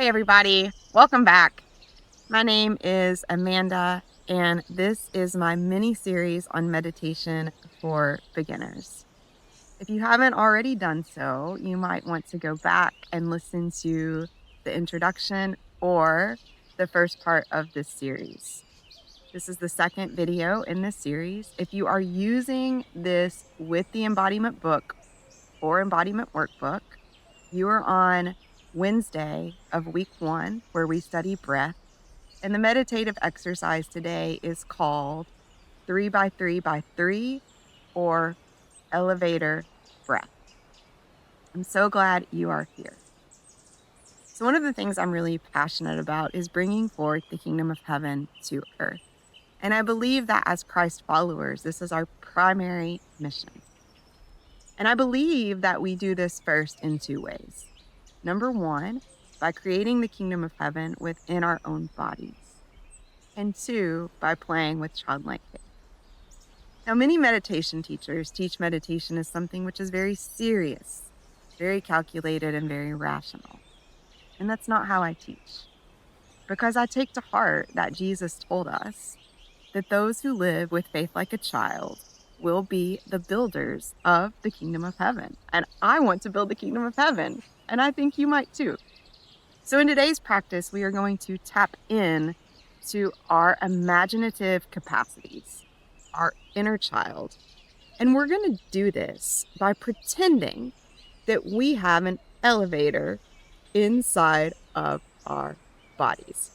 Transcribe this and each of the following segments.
Hey everybody, welcome back. My name is Amanda, and this is my mini-series on meditation for beginners. If you haven't already done so, you might want to go back and listen to the introduction or the first part of this series. This is the second video in this series. If you are using this with the embodiment book or embodiment workbook, you are on Wednesday of week 1, where we study breath. And the meditative exercise today is called 3x3x3 or elevator breath. I'm so glad you are here. So one of the things I'm really passionate about is bringing forth the kingdom of heaven to earth. And I believe that as Christ followers, this is our primary mission. And I believe that we do this first in 2 ways. Number 1, by creating the kingdom of heaven within our own bodies. And 2, by playing with childlike faith. Now, many meditation teachers teach meditation as something which is very serious, very calculated, and very rational. And that's not how I teach. Because I take to heart that Jesus told us that those who live with faith like a child will be the builders of the kingdom of heaven. And I want to build the kingdom of heaven. And I think you might too. So in today's practice, we are going to tap in to our imaginative capacities, our inner child. And we're going to do this by pretending that we have an elevator inside of our bodies.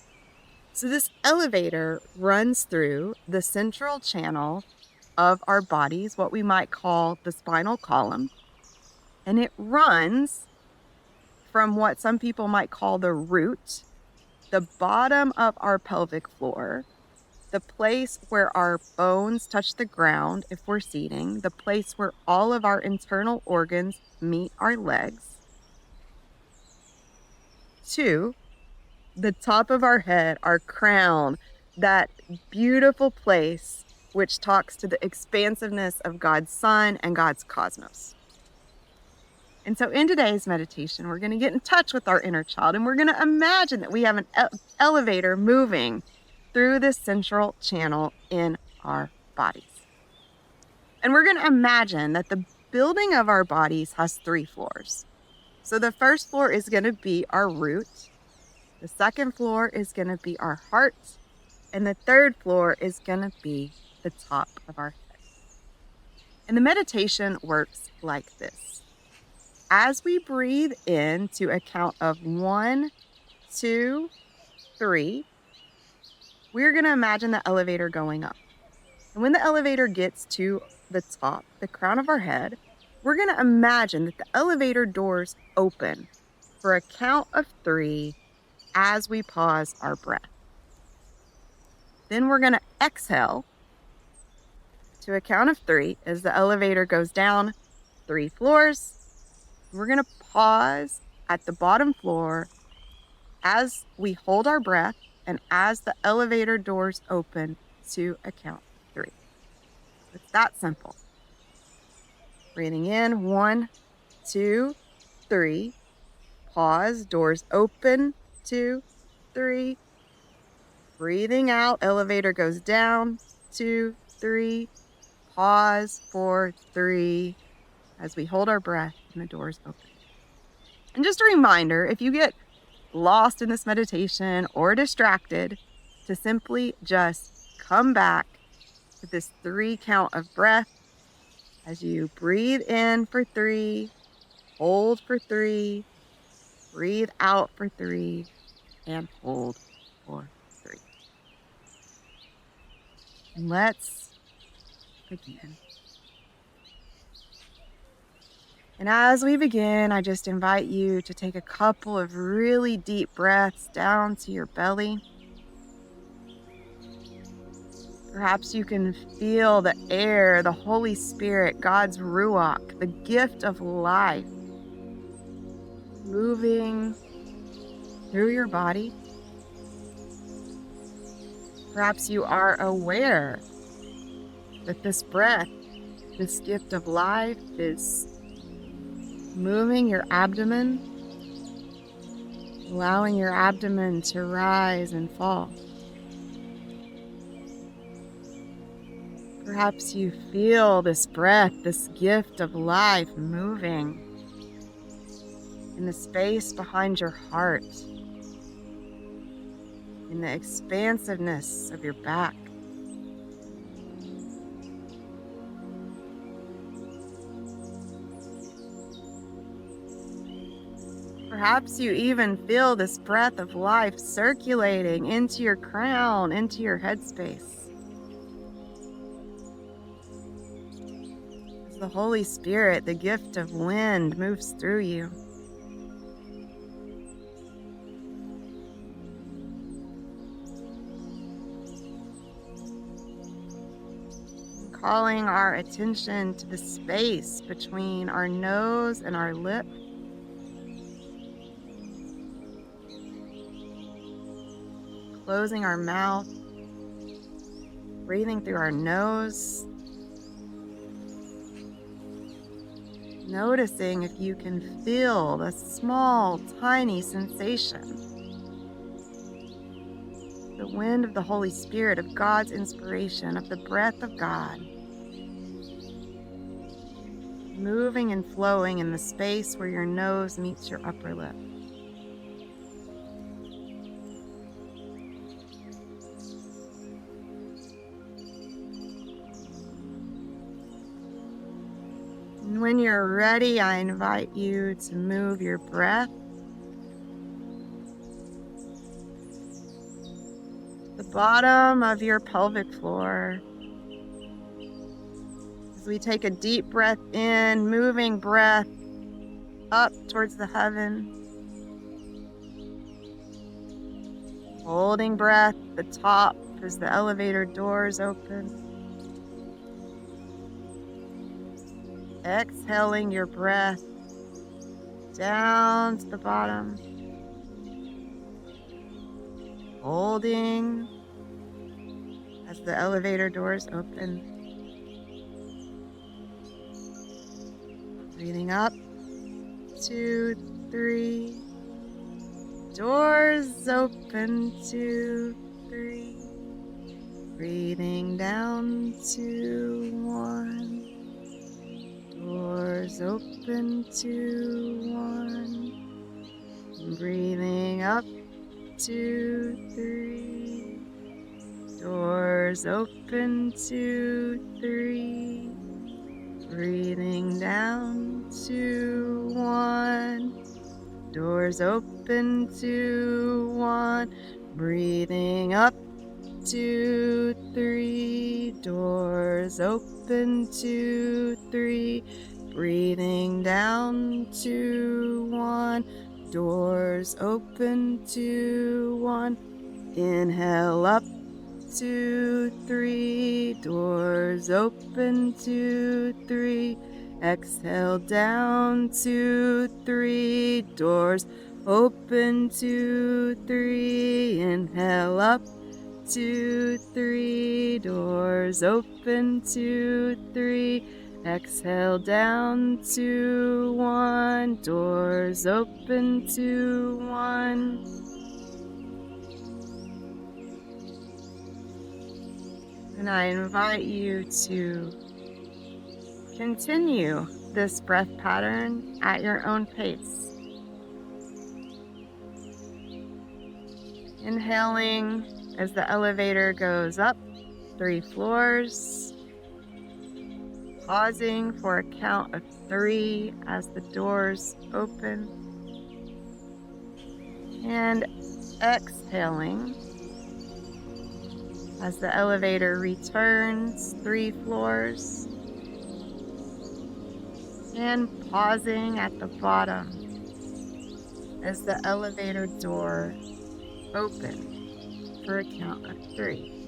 So this elevator runs through the central channel of our bodies, what we might call the spinal column. And it runs from what some people might call the root, the bottom of our pelvic floor, the place where our bones touch the ground if we're seating, the place where all of our internal organs meet our legs, to the top of our head, our crown, that beautiful place which talks to the expansiveness of God's Son and God's cosmos. And so in today's meditation, we're going to get in touch with our inner child, and we're going to imagine that we have an elevator moving through this central channel in our bodies. And we're going to imagine that the building of our bodies has 3 floors. So the first floor is going to be our root. The second floor is going to be our heart. And the third floor is going to be the top of our head. And the meditation works like this. As we breathe in to a count of 1, 2, 3, we're going to imagine the elevator going up. And when the elevator gets to the top, the crown of our head, we're going to imagine that the elevator doors open for a count of 3 as we pause our breath. Then we're going to exhale to a count of 3 as the elevator goes down 3 floors. We're going to pause at the bottom floor as we hold our breath and as the elevator doors open to a count of 3. It's that simple. Breathing in, 1, 2, 3. Pause, doors open, 2, 3. Breathing out, elevator goes down, 2, 3. Pause for 3 as we hold our breath and the doors open. And just a reminder, if you get lost in this meditation or distracted, to simply just come back to this 3 count of breath as you breathe in for 3, hold for 3, breathe out for 3, and hold for 3. And let's begin. And as we begin, I just invite you to take a couple of really deep breaths down to your belly. Perhaps you can feel the air, the Holy Spirit, God's Ruach, the gift of life, moving through your body. Perhaps you are aware that this breath, this gift of life, is moving your abdomen, allowing your abdomen to rise and fall. Perhaps you feel this breath, this gift of life moving in the space behind your heart, in the expansiveness of your back. Perhaps you even feel this breath of life circulating into your crown, into your headspace. As the Holy Spirit, the gift of wind, moves through you. Calling our attention to the space between our nose and our lip. Closing our mouth, breathing through our nose. Noticing if you can feel the small, tiny sensation. The wind of the Holy Spirit, of God's inspiration, of the breath of God. Moving and flowing in the space where your nose meets your upper lip. And when you're ready, I invite you to move your breath to the bottom of your pelvic floor. As we take a deep breath in, moving breath up towards the heaven. Holding breath at the top as the elevator doors open. Exhaling your breath down to the bottom. Holding as the elevator doors open. Breathing up, 2, 3. Doors open, 2, 3. Breathing down, 2, 1. Doors open, 2, 1. Breathing up, 2, 3. Doors open, 2, 3. Breathing down, 2, 1. Doors open, 2, 1. Breathing up, 2, 3. Doors open, 2, 3. Breathing down, 2, 1. Doors open, 2, 1. Inhale up, 2, 3. Doors open, 2, 3. Exhale down, 2, 3. Doors open, 2, 3. Inhale up, 2, 3. Doors open, 2, 3. Exhale down, 2, 1. Doors open, 2, 1. And I invite you to continue this breath pattern at your own pace. Inhaling as the elevator goes up 3 floors. Pausing for a count of 3 as the doors open. And exhaling as the elevator returns 3 floors. And pausing at the bottom as the elevator door opens for a count of 3.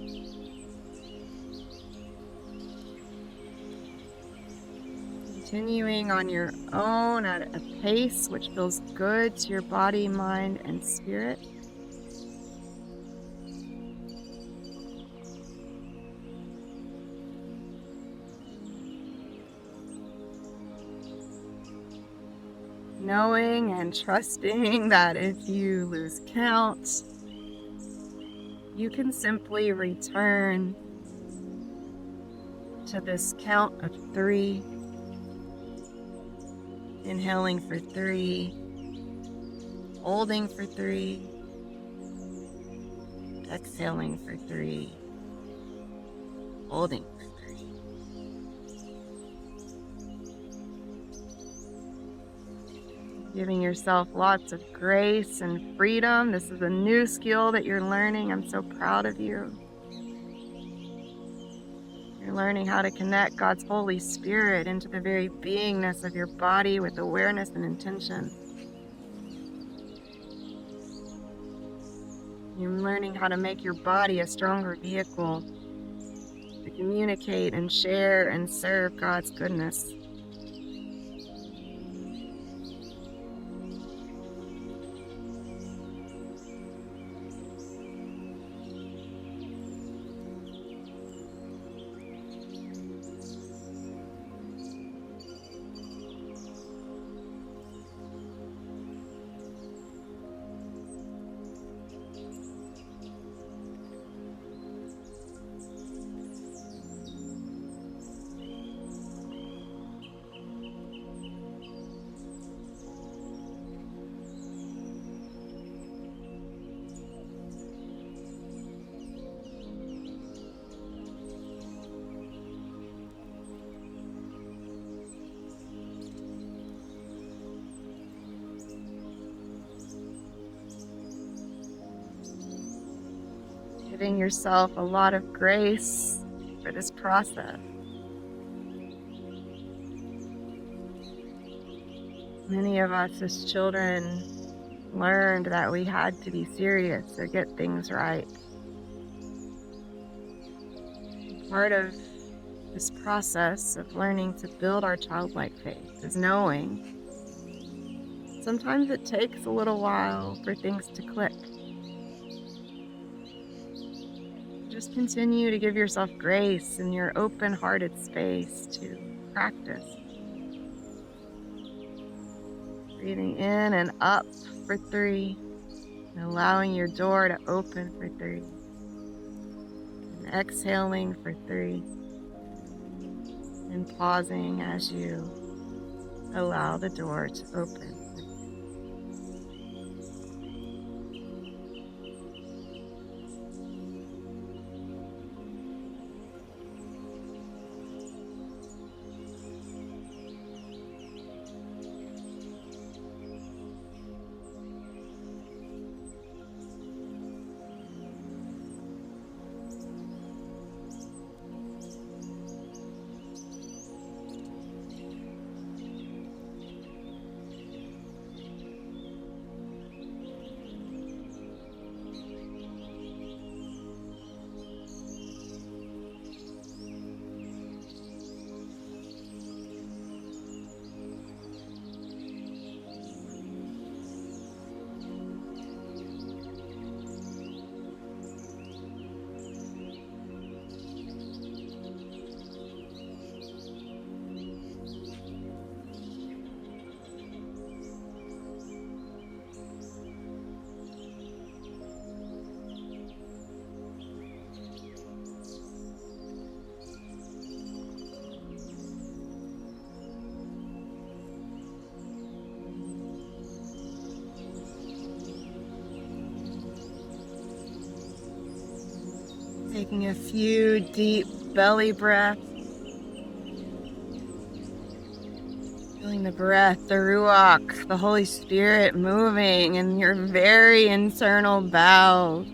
Continuing on your own at a pace which feels good to your body, mind, and spirit. knowing and trusting that if you lose count, you can simply return to this count of 3, inhaling for 3, holding for 3, exhaling for 3, holding for 3. Giving yourself lots of grace and freedom. This is a new skill that you're learning. I'm so proud of you. You're learning how to connect God's Holy Spirit into the very beingness of your body with awareness and intention. You're learning how to make your body a stronger vehicle to communicate and share and serve God's goodness. Giving yourself a lot of grace for this process. Many of us as children learned that we had to be serious to get things right. Part of this process of learning to build our childlike faith is knowing sometimes it takes a little while for things to click. Just continue to give yourself grace in your open-hearted space to practice. Breathing in and up for 3, and allowing your door to open for 3. And exhaling for 3. And pausing as you allow the door to open. Taking a few deep belly breaths. Feeling the breath, the Ruach, the Holy Spirit moving in your very internal bowels.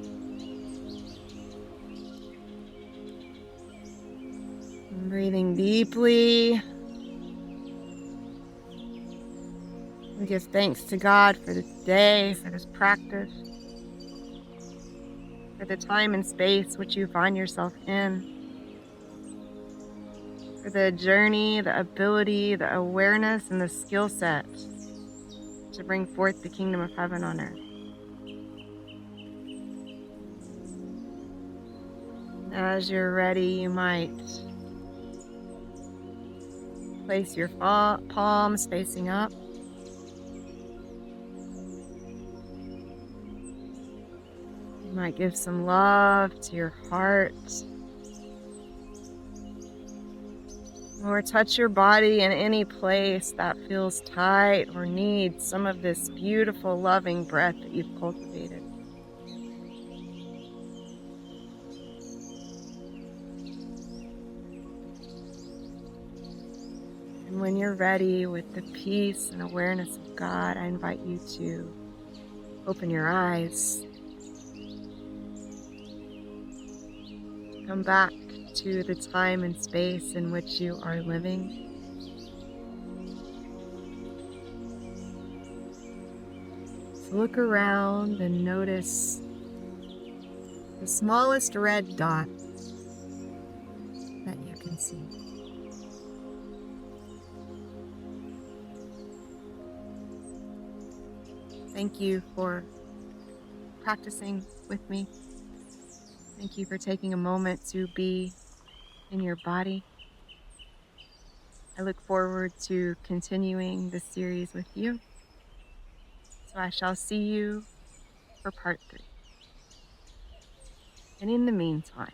Breathing deeply. We give thanks to God for this day, for this practice, for the time and space which you find yourself in, for the journey, the ability, the awareness, and the skill set to bring forth the kingdom of heaven on earth. As you're ready, you might place your palms facing up. You might give some love to your heart. Or touch your body in any place that feels tight or needs some of this beautiful, loving breath that you've cultivated. And when you're ready with the peace and awareness of God, I invite you to open your eyes, come back to the time and space in which you are living. So look around and notice the smallest red dot that you can see. Thank you for practicing with me. Thank you for taking a moment to be in your body. I look forward to continuing this series with you. So I shall see you for part 3. And in the meantime,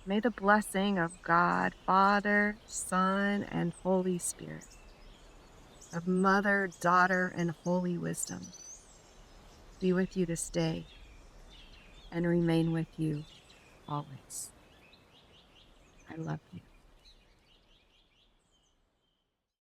may the blessing of God, Father, Son, and Holy Spirit, of Mother, Daughter, and Holy Wisdom be with you this day and remain with you always. I love you.